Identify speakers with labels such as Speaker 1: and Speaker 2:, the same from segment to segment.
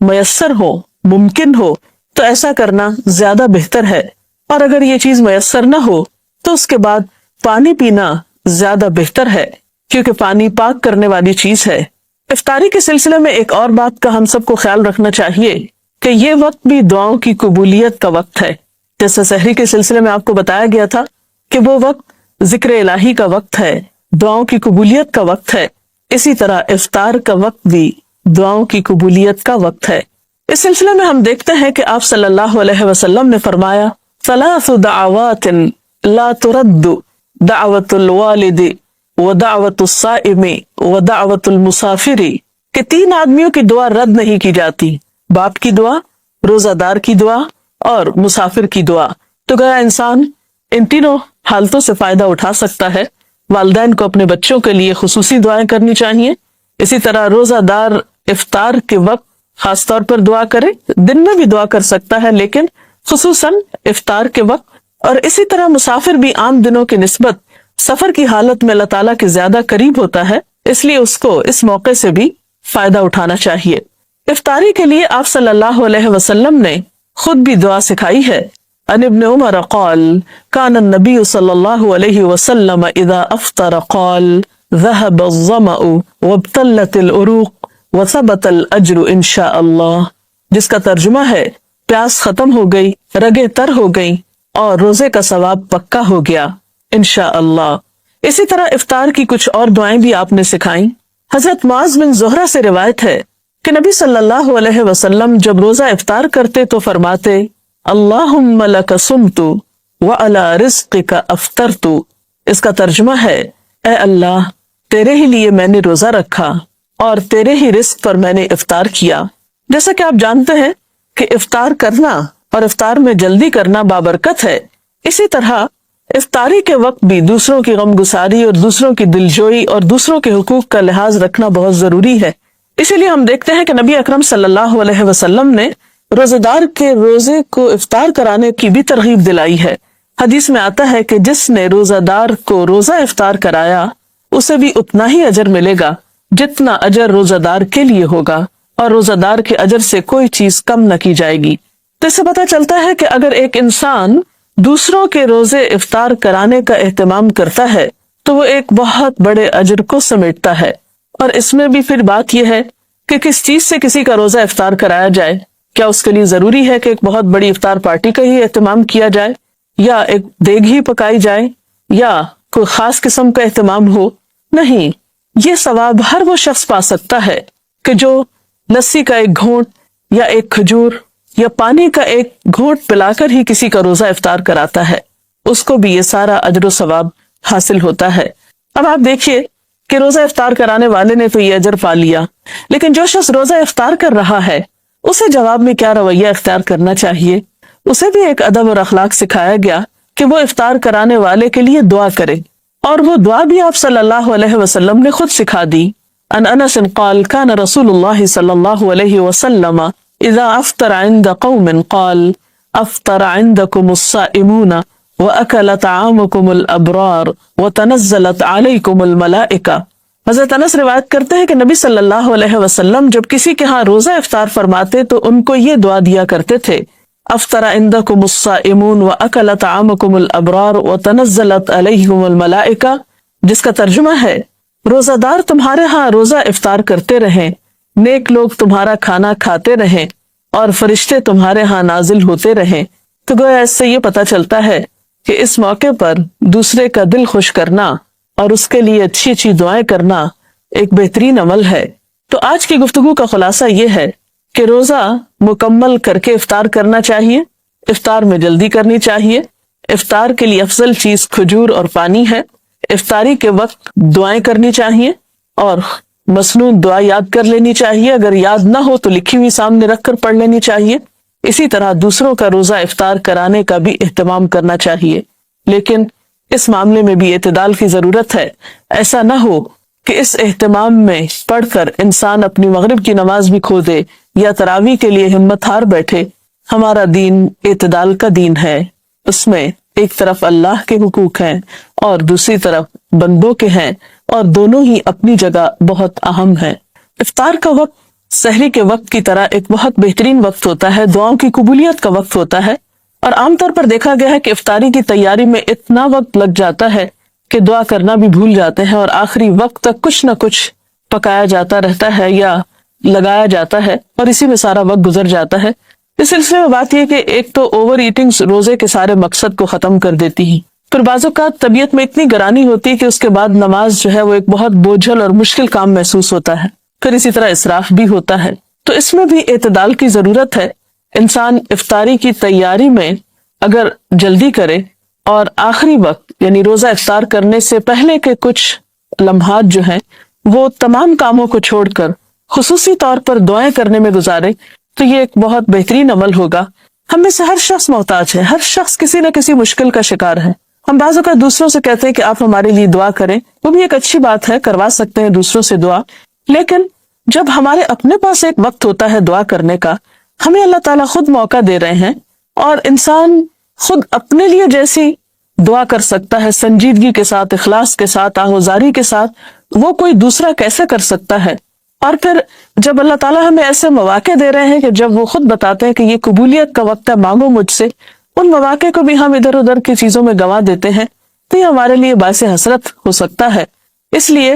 Speaker 1: میسر ہو، ممکن ہو تو ایسا کرنا زیادہ بہتر ہے، اور اگر یہ چیز میسر نہ ہو تو اس کے بعد پانی پینا زیادہ بہتر ہے، کیونکہ پانی پاک کرنے والی چیز ہے۔ افطاری کے سلسلے میں ایک اور بات کا ہم سب کو خیال رکھنا چاہیے کہ یہ وقت بھی دعاؤں کی قبولیت کا وقت ہے۔ جیسے سحری کے سلسلے میں آپ کو بتایا گیا تھا کہ وہ وقت ذکر الہی کا وقت ہے، دعاؤں کی قبولیت کا وقت ہے، اسی طرح افطار کا وقت بھی دعاؤں کی قبولیت کا وقت ہے۔ اس سلسلے میں ہم دیکھتے ہیں کہ آپ صلی اللہ علیہ وسلم نے فرمایا ثلاث دعوات لا ترد، دعوت الوالد ودعوت الصائم ودعوت المسافر، کہ 3 آدمیوں کی دعا رد نہیں کی جاتی، باپ کی دعا، روزہ دار کی دعا اور مسافر کی دعا۔ تو گیا انسان ان تینوں حالتوں سے فائدہ اٹھا سکتا ہے۔ والدین کو اپنے بچوں کے لیے خصوصی دعائیں کرنی چاہیے، اسی طرح روزہ دار افطار کے وقت خاص طور پر دعا کرے، دن میں بھی دعا کر سکتا ہے لیکن خصوصاً افطار کے وقت، اور اسی طرح مسافر بھی عام دنوں کی نسبت سفر کی حالت میں اللہ تعالیٰ کے زیادہ قریب ہوتا ہے، اس لیے اس کو اس موقع سے بھی فائدہ اٹھانا چاہیے۔ افطاری کے لیے آپ صلی اللہ علیہ وسلم نے خود بھی دعا سکھائی ہے۔ عن ابن عمر قال كان النبي صلی اللہ علیہ وسلم اذا افطر قال ذهب الظمأ وابتلت العروق وثبت الاجر ان شاء اللہ، جس کا ترجمہ ہے پیاس ختم ہو گئی، رگیں تر ہو گئیں اور روزے کا ثواب پکا ہو گیا انشاءاللہ۔ اسی طرح افطار کی کچھ اور دعائیں بھی آپ نے سکھائیں۔ حضرت معاذ بن زہرہ سے روایت ہے کہ نبی صلی اللہ علیہ وسلم جب روزہ افطار کرتے تو فرماتے اللہم لک صمت وعلی رزقک افطرت، اس کا ترجمہ ہے اے اللہ تیرے ہی لیے میں نے روزہ رکھا اور تیرے ہی رزق پر میں نے افطار کیا۔ جیسا کہ آپ جانتے ہیں کہ افطار کرنا اور افطار میں جلدی کرنا بابرکت ہے، اسی طرح افطاری کے وقت بھی دوسروں کی غم گساری اور دوسروں کی دلجوئی اور دوسروں کے حقوق کا لحاظ رکھنا بہت ضروری ہے۔ اسی لیے ہم دیکھتے ہیں کہ نبی اکرم صلی اللہ علیہ وسلم نے روزہ دار کے روزے کو افطار کرانے کی بھی ترغیب دلائی ہے۔ حدیث میں آتا ہے کہ جس نے روزہ دار کو روزہ افطار کرایا اسے بھی اتنا ہی اجر ملے گا جتنا اجر روزہ دار کے لیے ہوگا، اور روزہ دار کے اجر سے کوئی چیز کم نہ کی جائے گی۔ تو اس سے پتہ چلتا ہے کہ اگر ایک انسان دوسروں کے روزے افطار کرانے کا اہتمام کرتا ہے تو وہ ایک بہت بڑے اجر کو سمیٹتا ہے۔ اور اس میں بھی پھر بات یہ ہے کہ کس چیز سے کسی کا روزہ افطار کرایا جائے، کیا اس کے لیے ضروری ہے کہ ایک بہت بڑی افطار پارٹی کا ہی اہتمام کیا جائے، یا ایک دیگ ہی پکائی جائے، یا کوئی خاص قسم کا اہتمام ہو؟ نہیں، یہ ثواب ہر وہ شخص پا سکتا ہے کہ جو لسی کا ایک گھونٹ یا ایک کھجور یا پانی کا ایک گھونٹ پلا کر ہی کسی کا روزہ افطار کراتا ہے، اس کو بھی یہ سارا اجر و ثواب حاصل ہوتا ہے۔ اب آپ دیکھیے کہ روزہ افطار کرانے والے نے تو یہ اجر پا لیا، لیکن جو شخص روزہ افطار کر رہا ہے اسے جواب میں کیا رویہ اختیار کرنا چاہیے؟ اسے بھی ایک ادب اور اخلاق سکھایا گیا کہ وہ افطار کرانے والے کے لیے دعا کرے، اور وہ دعا بھی آپ صلی اللہ علیہ وسلم نے خود سکھا دی۔ عن انس قال كان رسول اللہ صلی اللہ علیہ وسلم اذا افطر عند قوم قال افطر عندكم الصائمون واكل طعامكم الابرار وتنزلت عليكم الملائکہ۔ حضرت انس روایت کرتے ہیں کہ نبی صلی اللہ علیہ وسلم جب کسی کے ہاں روزہ افطار فرماتے تو ان کو یہ دعا دیا کرتے تھے افطر عندكم الصائمون واكل طعامكم الابرار وتنزلت عليهم الملائکہ، جس کا ترجمہ ہے روزہ دار تمہارے ہاں روزہ افطار کرتے رہیں، نیک لوگ تمہارا کھانا کھاتے رہیں اور فرشتے تمہارے ہاں نازل ہوتے رہیں۔ تو گویا اس سے یہ پتہ چلتا ہے کہ اس موقع پر دوسرے کا دل خوش کرنا اور اس کے لیے اچھی اچھی دعائیں کرنا ایک بہترین عمل ہے۔ تو آج کی گفتگو کا خلاصہ یہ ہے کہ روزہ مکمل کر کے افطار کرنا چاہیے، افطار میں جلدی کرنی چاہیے، افطار کے لیے افضل چیز کھجور اور پانی ہے، افطاری کے وقت دعائیں کرنی چاہیے اور مسنون دعا یاد کر لینی چاہیے، اگر یاد نہ ہو تو لکھی ہوئی سامنے رکھ کر پڑھ لینی چاہیے۔ اسی طرح دوسروں کا روزہ افطار کرانے کا بھی اہتمام کرنا چاہیے، لیکن اس معاملے میں بھی اعتدال کی ضرورت ہے۔ ایسا نہ ہو کہ اس اہتمام میں پڑھ کر انسان اپنی مغرب کی نماز بھی کھو دے یا تراویح کے لیے ہمت ہار بیٹھے۔ ہمارا دین اعتدال کا دین ہے، اس میں ایک طرف اللہ کے حقوق ہیں اور دوسری طرف بندوں کے ہیں، اور دونوں ہی اپنی جگہ بہت اہم ہیں۔ افطار کا وقت سحری کے وقت کی طرح ایک بہت بہترین وقت ہوتا ہے، دعاؤں کی قبولیت کا وقت ہوتا ہے، اور عام طور پر دیکھا گیا ہے کہ افطاری کی تیاری میں اتنا وقت لگ جاتا ہے کہ دعا کرنا بھی بھول جاتے ہیں، اور آخری وقت تک کچھ نہ کچھ پکایا جاتا رہتا ہے یا لگایا جاتا ہے، اور اسی میں سارا وقت گزر جاتا ہے۔ اس سلسلے میں بات یہ کہ ایک تو اوور ایٹنگ روزے کے سارے مقصد کو ختم کر دیتی ہے، پھر بعض اوقات طبیعت میں اتنی گرانی ہوتی ہے کہ اس کے بعد نماز جو ہے وہ ایک بہت بوجھل اور مشکل کام محسوس ہوتا ہے، پھر اسی طرح اسراف بھی ہوتا ہے۔ تو اس میں بھی اعتدال کی ضرورت ہے۔ انسان افطاری کی تیاری میں اگر جلدی کرے اور آخری وقت یعنی روزہ افطار کرنے سے پہلے کے کچھ لمحات جو ہیں وہ تمام کاموں کو چھوڑ کر خصوصی طور پر دعائیں کرنے میں گزارے تو یہ ایک بہت بہترین عمل ہوگا۔ ہم میں سے ہر شخص محتاج ہے، ہر شخص کسی نہ کسی مشکل کا شکار ہے۔ ہم بعض اوقات دوسروں سے کہتے ہیں کہ آپ ہمارے لیے دعا کریں، وہ بھی ایک اچھی بات ہے، کروا سکتے ہیں دوسروں سے دعا، لیکن جب ہمارے اپنے پاس ایک وقت ہوتا ہے دعا کرنے کا، ہمیں اللہ تعالیٰ خود موقع دے رہے ہیں، اور انسان خود اپنے لیے جیسی دعا کر سکتا ہے سنجیدگی کے ساتھ، اخلاص کے ساتھ، آہوزاری کے ساتھ، وہ کوئی دوسرا کیسے کر سکتا ہے؟ اور پھر جب اللہ تعالیٰ ہمیں ایسے مواقع دے رہے ہیں کہ جب وہ خود بتاتے ہیں کہ یہ قبولیت کا وقت ہے، مانگو مجھ سے، ان مواقع کو بھی ہم ادھر ادھر کی چیزوں میں گنوا دیتے ہیں، تو یہ ہمارے لیے باعث حسرت ہو سکتا ہے۔ اس لیے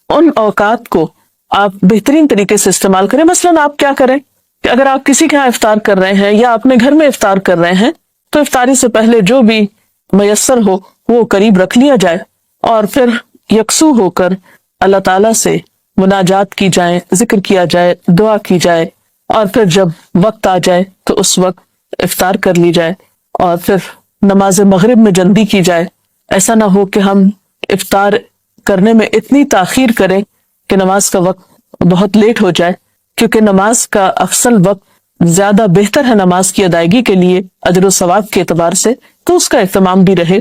Speaker 1: ان اوقات کو آپ بہترین طریقے سے استعمال کریں۔ مثلاً آپ کیا کریں کہ اگر آپ کسی کے ہاں افطار کر رہے ہیں یا اپنے گھر میں افطار کر رہے ہیں تو افطاری سے پہلے جو بھی میسر ہو وہ قریب رکھ لیا جائے، اور پھر یکسو ہو کر اللہ تعالیٰ سے مناجات کی جائے، ذکر کیا جائے، دعا کی جائے، اور پھر جب وقت آ جائے تو اس وقت افطار کر لی جائے، اور پھر نماز مغرب میں جلدی کی جائے۔ ایسا نہ ہو کہ ہم افطار کرنے میں اتنی تاخیر کریں کہ نماز کا وقت بہت لیٹ ہو جائے، کیونکہ نماز کا افضل وقت زیادہ بہتر ہے نماز کی ادائیگی کے لیے اجر و ثواب کے اعتبار سے، تو اس کا اہتمام بھی رہے۔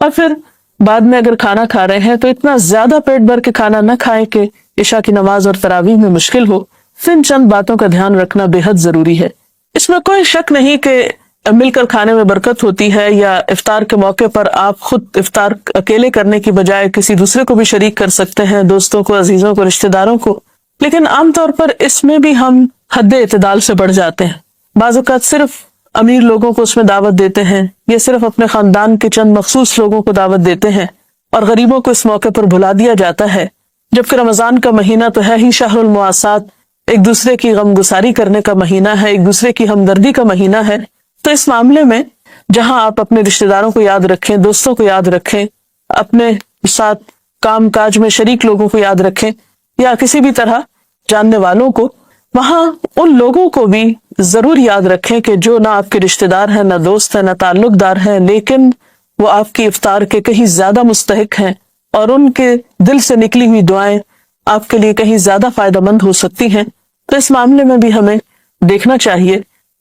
Speaker 1: اور پھر بعد میں اگر کھانا کھا رہے ہیں تو اتنا زیادہ پیٹ بھر کے کھانا نہ کھائیں کہ عشاء کی نماز اور تراویح میں مشکل ہو۔ ان چند باتوں کا دھیان رکھنا بے حد ضروری ہے۔ اس میں کوئی شک نہیں کہ مل کر کھانے میں برکت ہوتی ہے، یا افطار کے موقع پر آپ خود افطار اکیلے کرنے کی بجائے کسی دوسرے کو بھی شریک کر سکتے ہیں، دوستوں کو، عزیزوں کو، رشتہ داروں کو، لیکن عام طور پر اس میں بھی ہم حد اعتدال سے بڑھ جاتے ہیں۔ بعض اوقات صرف امیر لوگوں کو اس میں دعوت دیتے ہیں، یا صرف اپنے خاندان کے چند مخصوص لوگوں کو دعوت دیتے ہیں، اور غریبوں کو اس موقع پر بھلا دیا جاتا ہے، جبکہ رمضان کا مہینہ تو ہے ہی شہر المواسات، ایک دوسرے کی غم گساری کرنے کا مہینہ ہے، ایک دوسرے کی ہمدردی کا مہینہ ہے۔ تو اس معاملے میں جہاں آپ اپنے رشتہ داروں کو یاد رکھیں، دوستوں کو یاد رکھیں، اپنے ساتھ کام کاج میں شریک لوگوں کو یاد رکھیں، یا کسی بھی طرح جاننے والوں کو، وہاں ان لوگوں کو بھی ضرور یاد رکھیں کہ جو نہ آپ کے رشتہ دار ہیں، نہ دوست ہیں، نہ تعلق دار ہیں، لیکن وہ آپ کی افطار کے کہیں زیادہ مستحق ہیں، اور ان کے دل سے نکلی ہوئی دعائیں آپ کے لیے کہیں زیادہ فائدہ مند ہو سکتی ہیں۔ تو اس معاملے میں بھی ہمیں دیکھنا چاہیے۔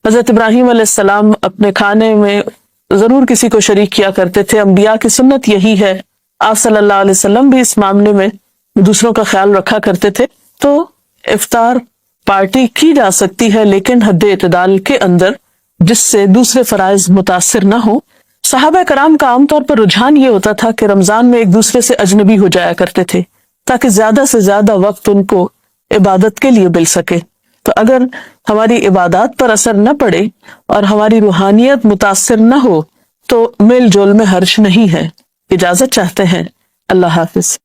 Speaker 1: حضرت ابراہیم علیہ السلام اپنے کھانے میں ضرور کسی کو شریک کیا کرتے تھے، انبیاء کی سنت یہی ہے، آپ صلی اللہ علیہ وسلم بھی اس معاملے میں دوسروں کا خیال رکھا کرتے تھے۔ تو افطار پارٹی کی جا سکتی ہے، لیکن حد اعتدال کے اندر، جس سے دوسرے فرائض متاثر نہ ہو۔ صحابہ کرام کا عام طور پر رجحان یہ ہوتا تھا کہ رمضان میں ایک دوسرے سے اجنبی ہو جایا کرتے تھے، تاکہ زیادہ سے زیادہ وقت ان کو عبادت کے لیے مل سکے۔ تو اگر ہماری عبادات پر اثر نہ پڑے اور ہماری روحانیت متاثر نہ ہو تو میل جول میں حرج نہیں ہے۔ اجازت چاہتے ہیں۔ اللہ حافظ۔